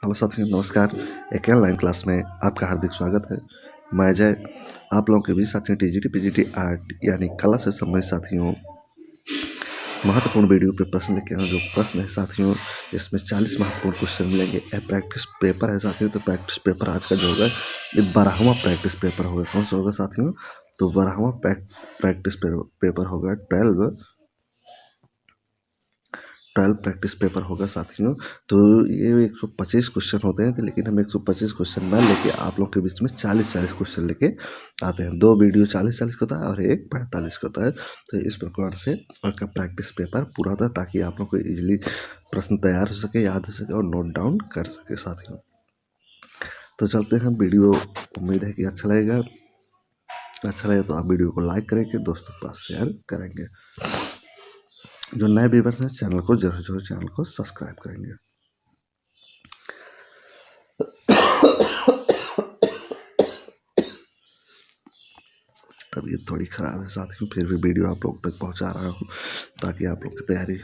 Hello साथियों, नमस्कार। एक ऑनलाइन क्लास में आपका हार्दिक स्वागत है। मैं अजय आप लोगों के बीच साथियों टीजीटी पीजीटी आर्ट यानी कला से संबंधित साथियों महत्वपूर्ण वीडियो पे प्रश्न लेके आए। जो प्रश्न है साथियों, इसमें 40 महत्वपूर्ण क्वेश्चन मिलेंगे। यह प्रैक्टिस पेपर है साथियों। तो प्रैक्टिस पेपर आज का जो होगा ये 12वां प्रैक्टिस पेपर होगा। कौन सा होगा साथियों? तो 12वां प्रैक्टिस पेपर होगा। 12 प्रैक्टिस पेपर होगा साथियों। तो ये 125 क्वेश्चन होते हैं, लेकिन हम 125 क्वेश्चन ना लेके आप लोग के बीच में 40-40 क्वेश्चन लेके आते हैं। 2 वीडियो 40-40 का होता है और एक 45 का होता है। तो इस प्रकार से आपका प्रैक्टिस पेपर पूरा होता है, ताकि आप लोग को इजीली प्रश्न तैयार हो सके, याद हो सके और नोट डाउन कर सके साथियों। तो चलते हैं वीडियो। उम्मीद है कि अच्छा लगेगा। अच्छा लगे तो आप वीडियो को लाइक करेंगे, दोस्तों के पास शेयर करेंगे। जो नए व्यूअर्स हैं चैनल को जरूर सब्सक्राइब करेंगे। तबीयत थोड़ी ख़राब है साथियों, फिर भी वीडियो आप लोग तक पहुंचा रहा हूं ताकि आप लोग की तैयारी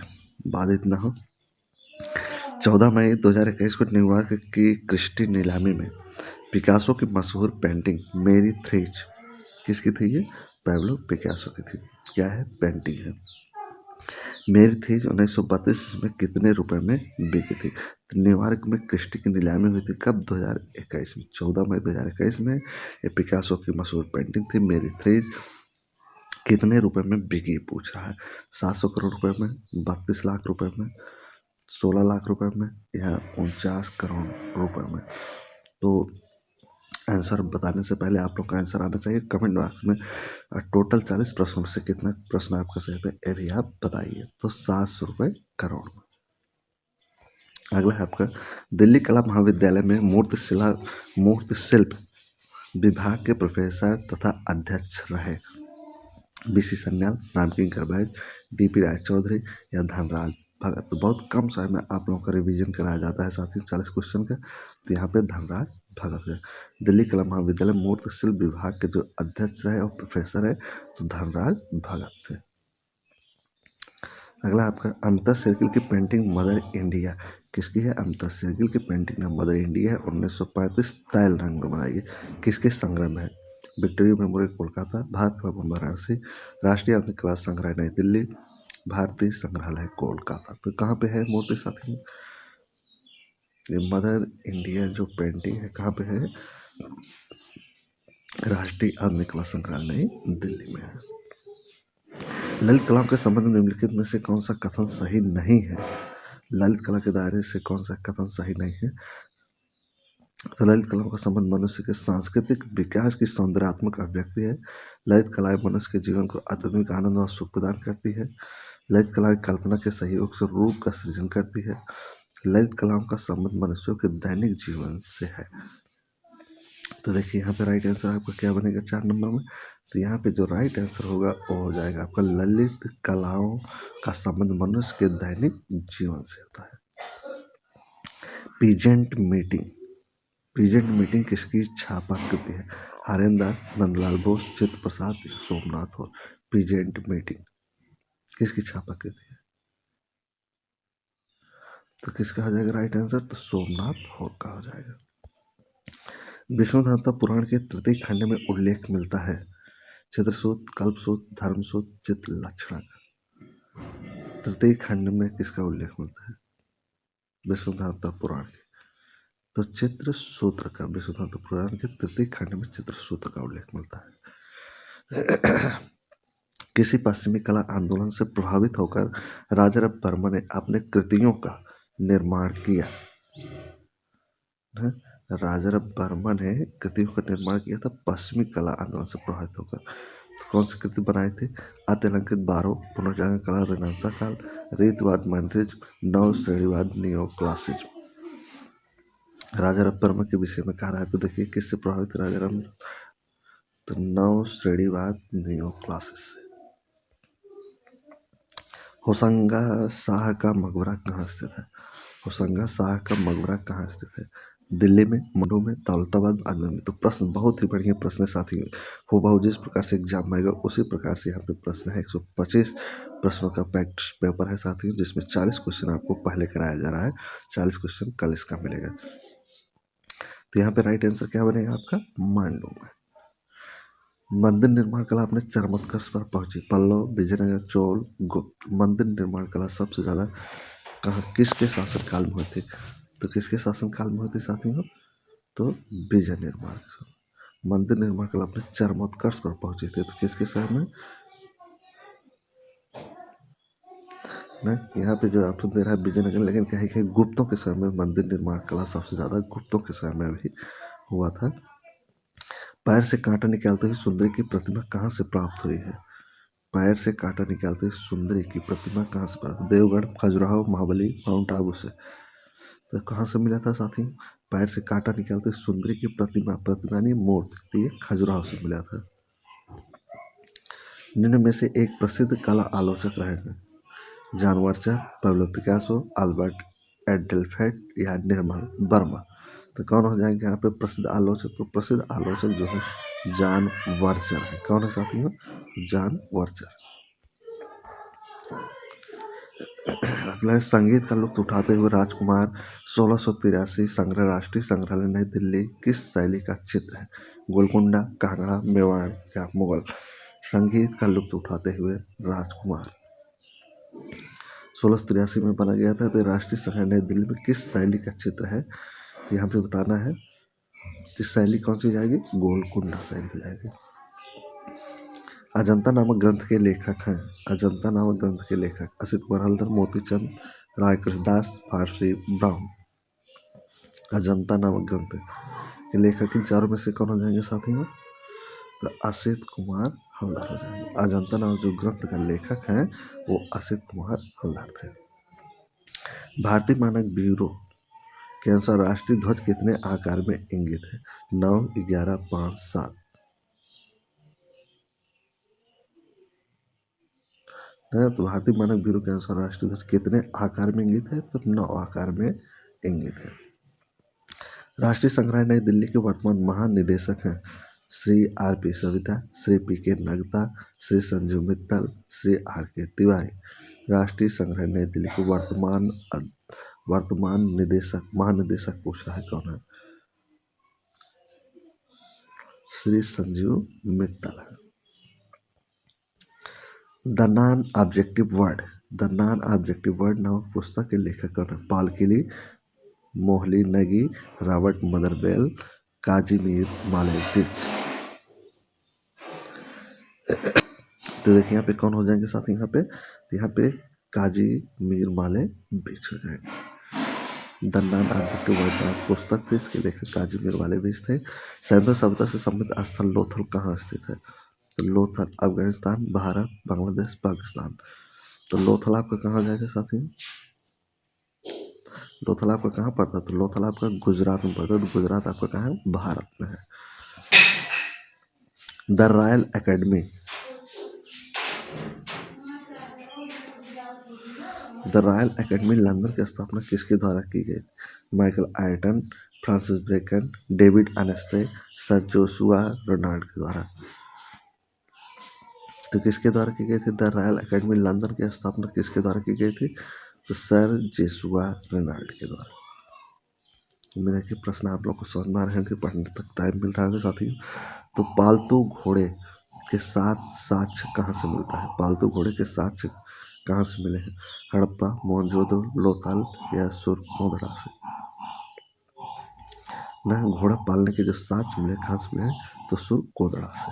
बाधित ना हो। 14 मई 2021 को न्यूयॉर्क की क्रिस्टी नीलामी में पिकासो की मशहूर पेंटिंग मेरी थ्रेज किसकी थी? ये पैब्लो पिकासो की थी। क्या है? पेंटिंग है। मेरी थीज 1932 में कितने रुपए में बिकी थी? तो न्यूयॉर्क में क्रिस्टी की नीलामी हुई थी कब? 2021 में, 14 मई 2021 में। ये पिकासो की मशहूर पेंटिंग थी मेरी थीज कितने रुपए में बिकी पूछ रहा है। 700 करोड़ रुपए में, 32 लाख रुपए में, 16 लाख रुपए में या 49 करोड़ रुपए में? तो आंसर बताने से पहले आप लोग का आंसर आना चाहिए कमेंट बॉक्स में। टोटल 40 प्रश्नों से कितना प्रश्न आपका सही था ये भी आप बताइए। तो 700 करोड़ में। अगला है आपका, दिल्ली कला महाविद्यालय में मूर्ति शिल्प विभाग के प्रोफेसर तथा अध्यक्ष रहे। बीसी सन्याल, रामकिंकर बैज, डीपी रायचौधरी या धनराज भगत। तो बहुत कम समय में आप लोगों का रिवीजन कराया जाता है साथियों 40 क्वेश्चन का। तो यहाँ पे धनराज भगत है। दिल्ली कला महाविद्यालय मूर्ति शिल्प विभाग के जो अध्यक्ष रहे और प्रोफेसर है तो धनराज भगत थे। अगला आपका, अमिता शेरगिल की पेंटिंग मदर इंडिया किसकी है? अमिता शेरगिल की पेंटिंग नाम मदर इंडिया है। 1935 तैल रंग में बनाई है। किसके संग्रह में है? विक्टोरिया मेमोरियल कोलकाता, भारत भवन वाराणसी, राष्ट्रीय आधुनिक कला संग्रह नई दिल्ली, भारतीय संग्रहालय कोलकाता। तो कहाँ पे है मूर्ति साथी? ये मदर इंडिया जो पेंटिंग है कहाँ पे है? राष्ट्रीय आधुनिक कला संग्रहालय नई दिल्ली में है। ललित कलाओं के संबंध में निम्नलिखित में से कौन सा कथन सही नहीं है? ललित कला के दायरे से कौन सा कथन सही नहीं है? तो ललित कलाओं का संबंध मनुष्य के सांस्कृतिक विकास की सौंदर्यात्मक अभिव्यक्ति है। ललित कलाएं मनुष्य के जीवन को आध्यात्मिक आनंद और सुख प्रदान करती है। ललित कलाएं कल्पना के सहयोग से रूप का सृजन करती है। ललित कलाओं का संबंध मनुष्यों के दैनिक जीवन से है। तो देखिए यहाँ पे राइट आंसर आपका क्या बनेगा 4 नंबर में? तो यहाँ पे जो राइट आंसर होगा वो हो जाएगा आपका ललित कलाओं का संबंध मनुष्य के दैनिक जीवन से होता है। पीजेंट मीटिंग किसकी छापाकृति है? हरेंद्र दास, नंदलाल बोस, चित्र प्रसाद या सोमनाथ और? पीजेंट मीटिंग किसकी छापाकृति है? तो किसका हो जाएगा राइट आंसर? तो सोमनाथ होर का हो जाएगा। विष्णुधर्ता पुराण के तृतीय खंड में उल्लेख मिलता है चित्रसूत, कल्पसूत, धर्मसूत, चित्र लक्षणा का। तृतीय खंड में किसका उल्लेख मिलता है? विष्णुधर्ता पुराण के। तो चित्र सूत्र का, विष्णुधर्ता पुराण के तृतीय खंड में चित्र सूत्र का उल्लेख मिलता है। किसी पश्चिमी कला आंदोलन से प्रभावित होकर राजा रविवर्मा ने अपने कृतियों का निर्माण किया है? राजा रविवर्मा ने कृतियों का निर्माण किया था पश्चिमी कला आंदोलन से प्रभावित होकर। तो कौन सी कृति बनाई थी? अत्यलंकृत बारो, पुनर्जागरण कला रेनेसां काल, रीतवाद मॉडर्निज्म, नव श्रेणीवाद नियो क्लासिज्म। राजा रविवर्मा के विषय में कहा रहा है। तो देखिए किससे प्रभावित राजा रविवर्मा? तो नव श्रेणीवाद नियो क्लासिस से। होशंगा शाह का मकबरा कहाँ स्थित है? होशंगा शाह का मकबरा कहाँ स्थित है? दिल्ली में, मनु में, दौलताबाद, आगरा में। तो प्रश्न बहुत ही बढ़िया प्रश्न है साथियों। हूबहू जिस प्रकार से एग्जाम आएगा उसी प्रकार से यहाँ पे प्रश्न है। 125 प्रश्नों का प्रैक्टिस पेपर है साथियों, जिसमें 40 क्वेश्चन आपको पहले कराया जा रहा है। 40 क्वेश्चन कल इसका मिलेगा। तो यहाँ पे राइट आंसर क्या बनेगा आपका, मांडू में। मंदिर निर्माण कला अपने चरमोत्कर्ष पर पहुंची, पल्लव, विजयनगर, चोल, गुप्त। मंदिर निर्माण कला सबसे ज्यादा कहाँ किसके शासनकाल में हुई थी, तो किसके शासनकाल में हुई थी साथियों, तो विजय निर्माण। मंदिर निर्माण कला अपने चरमोत्कर्ष पर पहुंची थी, तो किसके समय में ना, यहाँ पे जो ऑप्शन दे रहा है विजयनगर, लेकिन कहीं कहीं गुप्तों के समय में मंदिर निर्माण कला सबसे ज्यादा गुप्तों के समय में भी हुआ था। पैर से कांटा निकालते हुए सुंदरी की प्रतिमा कहाँ से प्राप्त हुई है, पैर से कांटा निकालते हुए सुंदरी की प्रतिमा कहाँ से प्राप्त, देवगढ़, खजुराहो, महाबली, माउंट आबू से। तो कहाँ से मिला था साथियों, पैर से कांटा निकालते हुए सुंदरी की प्रतिमा, प्रतिमा नहीं मूर्ति, तो ये खजुराहो से मिला था। निम्न में से एक प्रसिद्ध कला आलोचक रहे हैं, John Berger, Pablo Picasso, Albert एडेल्फेट या निर्मल वर्मा। तो कौन हो जाएंगे यहाँ पे प्रसिद्ध आलोचक, तो प्रसिद्ध आलोचक जो है जॉन वर्चर है। कौन है साथियों, जॉन वर्चर। अगला है, संगीत का लुत्फ उठाते हुए राजकुमार 1683 संग्रह राष्ट्रीय संग्रहालय नई दिल्ली किस शैली का चित्र है, गोलकुंडा, कांगड़ा, मेवाड़ या मुगल। संगीत का लुत्फ उठाते हुए राजकुमार 1683 में बना गया था। तो राष्ट्रीय संग्रहालय नई दिल्ली में किस शैली का चित्र है, तो यहाँ पे बताना है कि शैली कौन सी हो जाएगी, गोलकुंडा शैली हो जाएगी। अजंता नामक ग्रंथ के लेखक हैं, अजंता नामक ग्रंथ के लेखक असित कुमार हल्दर, मोतीचंद, राय कृष्णदास, फारसी ब्राउन। अजंता नामक ग्रंथ के लेखक इन चारों में से कौन हो जाएंगे साथियों, तो असित कुमार हल्दर हो जाएंगे। अजंता नामक जो ग्रंथ का लेखक हैं वो असित कुमार हल्दर थे। भारतीय मानक ब्यूरो के अनुसार राष्ट्रीय ध्वज कितने आकार में इंगित है, 9, 11, 5, 7। तो भारतीय मानक ब्यूरो के अनुसार राष्ट्रीय ध्वज कितने आकार में इंगित है, तो 9 आकार में इंगित है। राष्ट्रीय संग्रहालय नई दिल्ली के वर्तमान महानिदेशक हैं Shri R P Savita, Shri P के नगता, श्री संजीव मित्तल, श्री आर के तिवारी। राष्ट्रीय संग्रहालय नई दिल्ली के वर्तमान निदेशक महानिदेशक पूछ रहा है कौन है, श्री संजीव मित्तल है। The non objective word, the non objective word नामक पुस्तक के लेखक कौन है, पॉल केली, मोहली नगी, रॉबर्ट मदरबेल, काजिमीर मालेविच। तो देखिए यहाँ पे कौन हो जाएंगे साथ, यहाँ पे काजिमीर मालेविच हो जाएंगे। द नॉन ऑब्जेक्टिव वर्ड नामक पुस्तक थी, इसके लेखक काजिमीर मालेविच थे। सैद्धांतिक सभ्यता से संबंधित स्थल लोथल कहाँ स्थित है, तो लोथल अफगानिस्तान, भारत, बांग्लादेश, पाकिस्तान। तो लोथल आपका कहाँ जाएगा साथियों, लोथल आपका कहाँ पड़ता है, तो लोथल आपका गुजरात में पड़ता है। तो गुजरात आपका कहाँ है, भारत में है। The royal academy, the royal academy London की स्थापना किसके द्वारा की गई, Michael Ayrton, Francis Bacon, David अनेस्ते, सर जोशुआ रेनाल्ड के द्वारा। तो किसके द्वारा की गई थी, द रॉयल एकेडमी लंदन की स्थापना किसके द्वारा की गई थी, तो सर जोशुआ रेनाल्ड के द्वारा। उम्मीद है कि प्रश्न आप लोग को समझ में आ रहे हैं कि पढ़ने तक टाइम मिल रहा है साथियों। तो पालतू घोड़े के साथ साक्ष्य कहाँ से मिलता है, पालतू घोड़े के साक्ष्य कहाँ से मिले हैं, हड़प्पा, मोहनजोदड़ो, लोथल या सुरकोदड़ा से। ना घोड़ा पालने के जो साक्ष्य मिले कहाँ से मिले, तो सुरकोदड़ा से।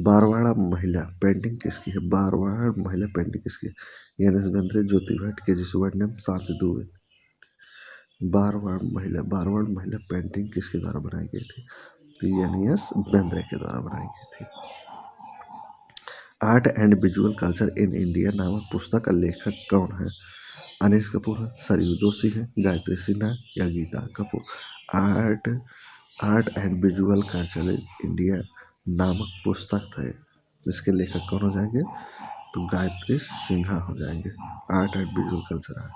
बारवाड़ा महिला पेंटिंग किसकी है, बारवाड़ा महिला पेंटिंग किसकी है, एन एस बेंद्रे, ज्योति भट्ट, के जी सुब्रमण्यम, शांति दुबे। बारवाड़ महिला पेंटिंग किसके द्वारा बनाई गई थी, तो एन एस बेंद्रे के द्वारा बनाई गई थी। Art and visual culture in India नामक पुस्तक का लेखक कौन है, अनीस कपूर है, सरयू दोषी है, गायत्री सिन्हा या Geeta Kapoor. Art and visual culture in India नामक पुस्तक है, इसके लेखक कौन हो जाएंगे, तो गायत्री सिन्हा हो जाएंगे। Art and visual culture.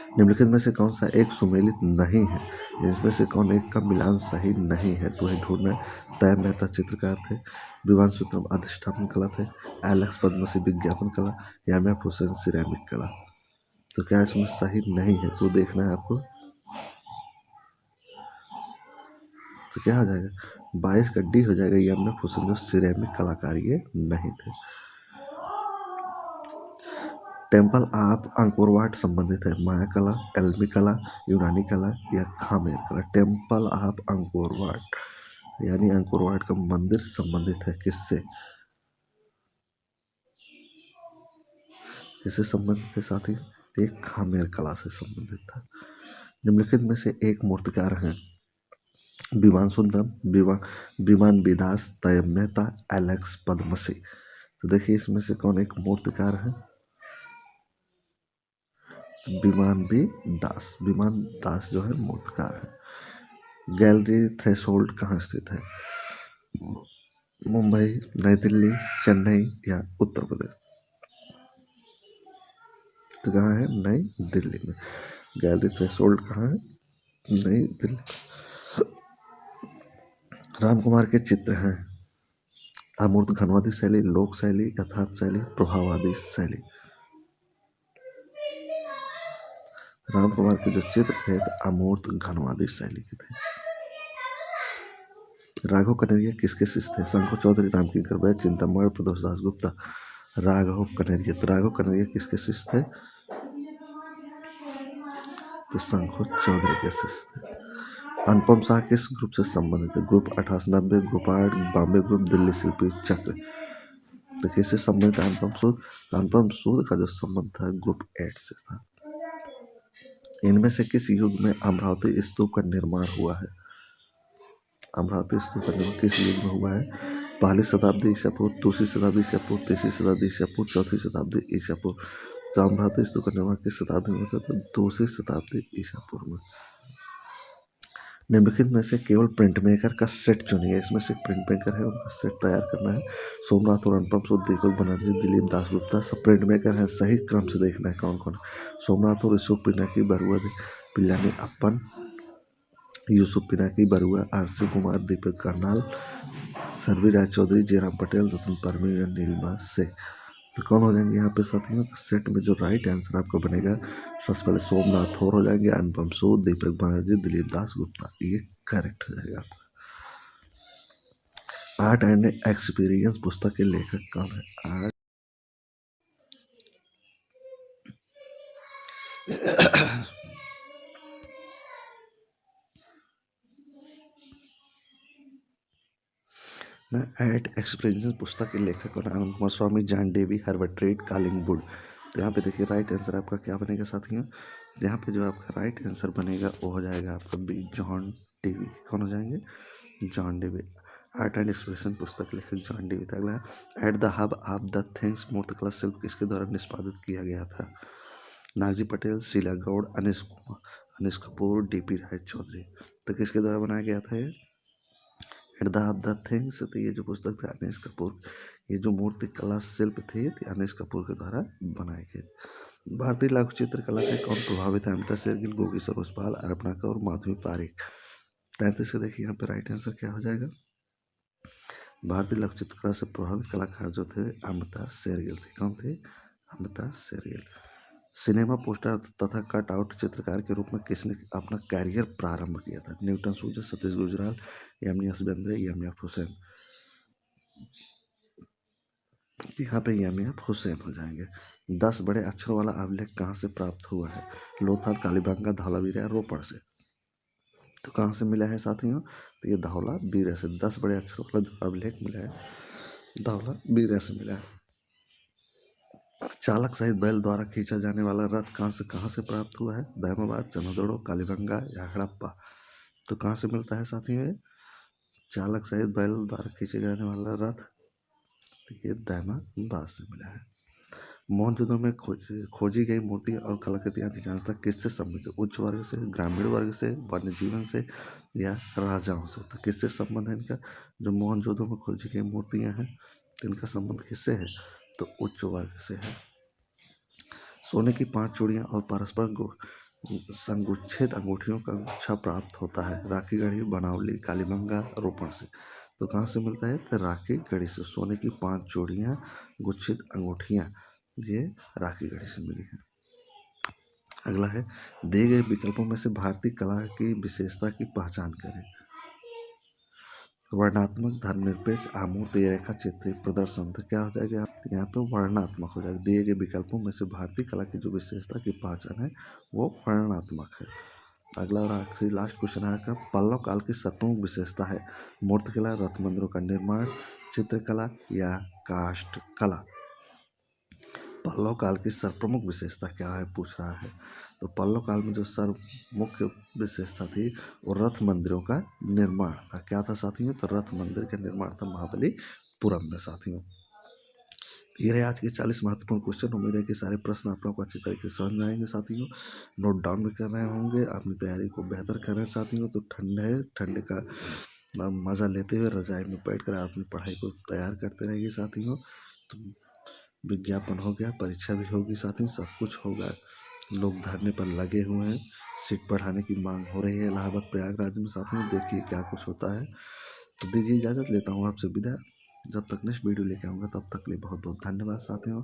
निम्नलिखित में से कौन सा एक सुमेलित नहीं है, इसमें से कौन एक का मिलान सही नहीं है, तो वही ढूंढना है। तय मेहता चित्रकार थे, विवान सूत्रम अधिष्ठापन कला थे, एलेक्स पद्मसी विज्ञापन कला, या एम एफ हुसैन सिरेमिक कला। तो क्या इसमें सही नहीं है, तो देखना है आपको। तो क्या हो जाएगा 22 का डी हो जाएगा EMF हुसैन, जो सिरेमिक कलाकार ये नहीं थे। टेम्पल ऑफ अंकोर वाट संबंधित है माया कला, एल्मी कला, यूनानी कला या खामेर कला। टेम्पल ऑफ अंकोर वाट यानी अंकोर वाट का मंदिर संबंधित है किससे, किससे संबंधित है साथी, एक खामेर कला से संबंधित था। निम्नलिखित में से एक मूर्तिकार हैं विमान सुंदरम, विमान विदास, तयब मेहता, एलेक्स पद्मसी। तो देखिए इसमें से कौन एक मूर्तिकार है, विमान दास जो है मूर्तिकार है। गैलरी थ्रेशोल्ड कहाँ स्थित है, मुंबई, नई दिल्ली, चेन्नई या उत्तर प्रदेश। तो कहाँ है, नई दिल्ली में। गैलरी थ्रेशोल्ड कहाँ है, नई दिल्ली। राम कुमार के चित्र हैं अमूर्त घनवादी शैली, लोक शैली, यथार्थ शैली, प्रभाववादी शैली। राम कुमार के जो चित्र थे अमूर्त घनवादी शैली के थे। राघव कनेरिया किसके शिष्य थे, शंकर चौधरी, रामकिंकर वैद्य, चिंतामण, प्रदोष दास गुप्ता। राघव कनेरिया, तो राघव कनेरिया किसके शिष्य थे, तो शंकर चौधरी के शिष्य थे। अनुपम शाह किस ग्रुप से संबंधित है, group 1890, group 8, Bombay group, Delhi Shilpi Chakra. तो किससे संबंधित है अनुपम सूद, अनुपम सूद का जो संबंध था ग्रुप 8 से था। इनमें से किस युग में अमरावती स्तूप का निर्माण हुआ है, अमरावती स्तूप का निर्माण किस युग में हुआ है, पहली शताब्दी ईसा पूर्व, दूसरी शताब्दी ईसा पूर्व, तीसरी शताब्दी ईसा पूर्व, चौथी शताब्दी ईसा पूर्व। तो अमरावती स्तूप का निर्माण किस शताब्दी में होता, तो दूसरी शताब्दी ईसा पूर्व में। निम्नलिखित में से केवल प्रिंट मेकर का सेट चुनिए, इसमें से प्रिंट मेकर है उनका सेट तैयार करना है। सोमनाथ और अनुपम सूद, दीपक बनर्जी, दिलीप दास गुप्ता, सब प्रिंट मेकर हैं। सही क्रम से देखना है कौन कौन। सोमनाथ और यूसुफ पिनाकी बरुआ, पिल्लानी अप्पन, यूसुफ पिनाकी बरुआ, आरसी कुमार, दीपक करनाल, सरवी राय चौधरी, जयराम पटेल, रतन परमी या नीलिमा से। तो कौन हो जाएंगे यहाँ पे साथियों, तो सेट में जो राइट आंसर आपका बनेगा सबसे पहले सोमनाथ और हो जाएंगे, अनुपम सूद, दीपक बनर्जी, दिलीप दास गुप्ता, ये करेक्ट हो जाएगा आपका। आर्ट एंड एक्सपीरियंस पुस्तक के लेखक कौन है, आर्ट ना एट एक्सपीरियंस पुस्तक के लेखक कौन है, आनंद कुमार स्वामी, जॉन डेवी, हर्बर्ट रीड, कालिंगवुड। तो यहाँ पे देखिए राइट आंसर आपका क्या बनेगा साथियों, यहाँ पे जो आपका राइट आंसर बनेगा वो हो जाएगा आपका बी, जॉन डेवी। कौन हो जाएंगे, John Dewey. Art and expression पुस्तक लेखक जॉन डेवी। अगला है at the hub of the things मूर्तिकला शिल्प किसके द्वारा निष्पादित किया गया था, नागजी पटेल, शीला गौड़, अनिश कपूर, डीपी राय चौधरी। तो किसके द्वारा बनाया गया था ये, at the hub the things. तो ये जो पुस्तक था अनिश कपूर, ये जो मूर्ति कला शिल्प थे ये अनिश कपूर के द्वारा बनाए गए। भारतीय लघु चित्र कला से कौन प्रभावित है, अमिता शेरगिल, गोगी सरोजपाल, अर्पणा कौर, माधवी पारिक। 33 से देखिए यहाँ पे राइट आंसर क्या हो जाएगा, भारतीय लघु चित्रकला से प्रभावित कलाकार जो थे अमिता शेरगिल थे। कौन थे, अमिता शेरगिल। सिनेमा पोस्टर तथा कट आउट चित्रकार के रूप में किसने अपना कैरियर प्रारंभ किया था, न्यूटन सूजन, सतीश गुजराल, एमएस बेंद्रे, एमएफ हुसैन। यहाँ पे एमएफ हुसैन हो जाएंगे। 10 बड़े अक्षरों वाला अभिलेख कहाँ से प्राप्त हुआ है, लोथल, कालीबंगा, धौलावीरा, रोपड़ से। तो कहाँ से मिला है साथियों, तो ये धौलावीरा से 10 बड़े अक्षरों वाला जो अभिलेख मिला है धौलावीरा से मिला है। चालक सहित बैल द्वारा खींचा जाने वाला रथ कहाँ से प्राप्त हुआ है, दहमाबाद, चंद्रदोड़ो, कालीबंगा या हड़प्पा। तो कहाँ से मिलता है साथियों ये, चालक सहित बैल द्वारा खींचे जाने वाला रथ, तो ये दहमाबाद से मिला है। मोहनजोदड़ो में खोजी गई मूर्ति और कलाकृतियां अधिकांशतः किससे संबंधित है, उच्च वर्ग से, ग्रामीण वर्ग से, वन्य जीवन से या राजाओं से। तो किससे संबंध है इनका, जो मोहनजोदड़ो में खोजी गई मूर्तियां हैं तो इनका संबंध किससे है, तो उच्च वर्ग से है। सोने की 5 चूड़ियां और परस्पर संगुच्छित अंगूठियों का गुच्छा प्राप्त होता है, राखी गढ़ी, बनावली, कालीबंगा, रोपड़ से। तो कहाँ से मिलता है, तो राखी गढ़ी से। सोने की 5 चूड़ियां, गुच्छित अंगूठियां, ये राखी गढ़ी से मिली है। अगला है दिए गए विकल्पों में से भारतीय कला की विशेषता की पहचान करें। वर्णात्मक धर्मनिरपेक्ष आमूर्त रेखा चित्रित प्रदर्शन, तो क्या हो जाएगा आप यहाँ पे वर्णात्मक हो जाएगा। दिए गए विकल्पों में से भारतीय कला की जो विशेषता की पहचान है वो वर्णात्मक है। अगला और आखिरी लास्ट क्वेश्चन है, पल्लव काल की सर्वप्रमुख विशेषता है मूर्तिकला, रथ मंदिरों का निर्माण, चित्रकला या काष्ठ कला। पल्लव काल की सर्वप्रमुख विशेषता क्या है पूछ रहा है। तो पल्लव काल में जो सर्व मुख्य विशेषता थी वो रथ मंदिरों का निर्माण था। क्या था साथियों? तो रथ मंदिर का निर्माण था महाबलीपुरम में साथियों। ये रहे आज के 40 महत्वपूर्ण क्वेश्चन। उम्मीद है कि सारे प्रश्न आप लोगों को अच्छी तरीके से समझ में आएंगे साथियों। नोट डाउन भी कर रहे होंगे, अपनी तैयारी को बेहतर कर रहे हैं साथियों। तो ठंड का मज़ा लेते हुए रजाई में बैठकर आप अपनी पढ़ाई को तैयार करते रहिए साथियों। तो विज्ञापन हो गया, परीक्षा भी होगी साथियों, सब कुछ होगा। लोग धरने पर लगे हुए हैं, सीट बढ़ाने की मांग हो रही है इलाहाबाद प्रयागराज में साथियों। देखिए क्या कुछ होता है। तो दीजिए इजाज़त, लेता हूँ आपसे विदा। जब तक नेक्स्ट वीडियो लेके आऊँगा तब तक के लिए बहुत बहुत धन्यवाद साथियों।